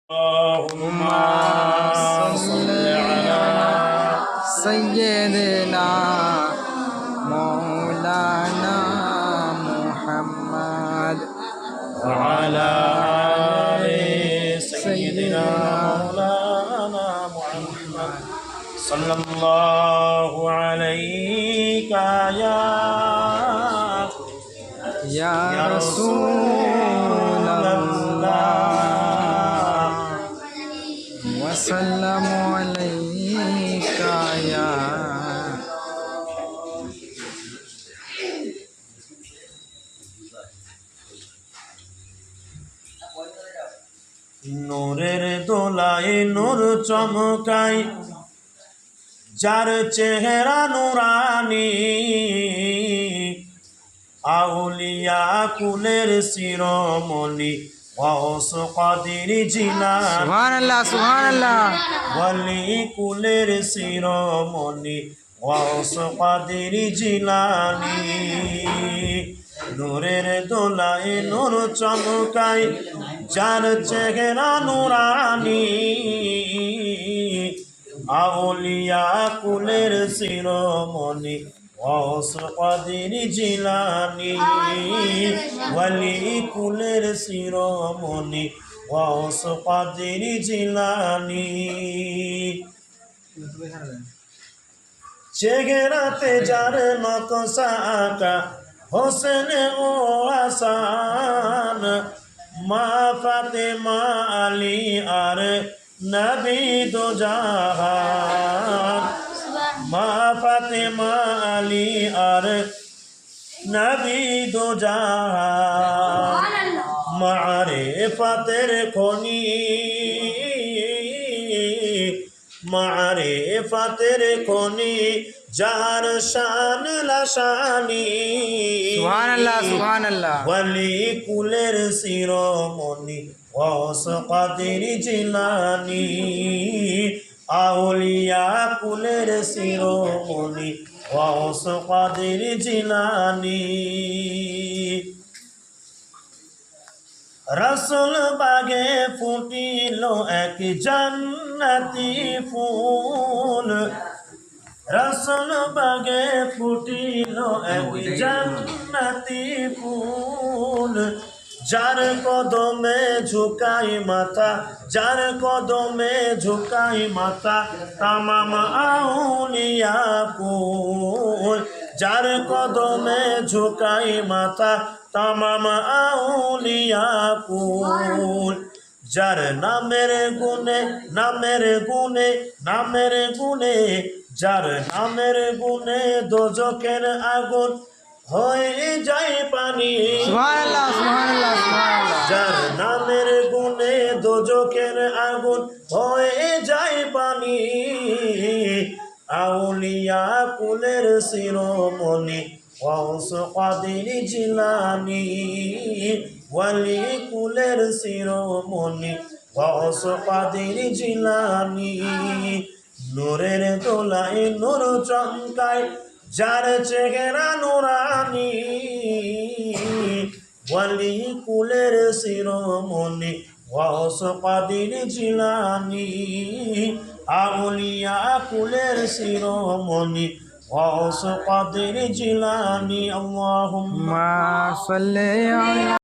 اللهم صل على سيدنا مولانا محمد وعلى آل سيدنا مولانا محمد صلى الله عليك يا رسول الله وسلم عليك يا নূরের দোলায় নূর চমকায় যার চেহারা নুরানি আউলিয়া কুলের শিরোমণি গৌস কাদের জিলানী সুবহানাল্লাহ সুবহানাল্লাহ ওয়ালি কুলের শিরোমণি গৌস কাদের জিলানী নূরের দোলায় নূর চমকায় যার চেহারা নুরানি আউলিয়া কুলের শিরোমণি গৌস কাদের জিলানী ওয়ালি কুলের শিরোমণি গৌস কাদের জিলানী চেহারাতে যার নকশা আঁকা হোসেন ও হাসান মা ফাতেমা আলী আর নবী দো জাহান মা ফাতেমা আলী আর নবী দো জাহান মারিফতের খনি মারিফতের খনি যার শান লাশানি সুবহানাল্লাহ সুবহানাল্লাহ ওয়ালি কুলের শিরোমণি গৌস কাদের জিলানী আউলিয়া কুলের শিরোমণি গৌস কাদের জিলানী রসুল বাগে ফুটিল এক জান্নাতি ফুল রসুল বাগে ফুটিল এক জান্নাতি ফুল যার কদমে ঝুকাই মাথা যার কদমে ঝুকাই মাথা তামাম আউলিয়া কুল যার কদমে ঝুকাই মাথা তামাম আউলিয়া কুল যার নামের গুণে নামের গুণে নামের গুণে যার নামের গুণে দোজখের আগুন হয়ে যায় পানি সুবহানাল্লাহ সুবহানাল্লাহ সুবহানাল্লাহ যার নামের গুণে দোজখের আগুন হয়ে যায় পানি আউলিয়া কুলের শিরোমণি গৌস কাদের জিলানী ওয়ালি কুলের শিরোমণি গৌস কাদের জিলানী নূরের দোলায় নূর চমকায় যার চেহারা নুরানি ওয়ালি কুলের শিরোমণি গৌস কাদের জিলানী আউলিয়া কুলের শিরোমণি গৌস কাদের জিলানী আল্লাহুম্মা মা সাল্লি আলা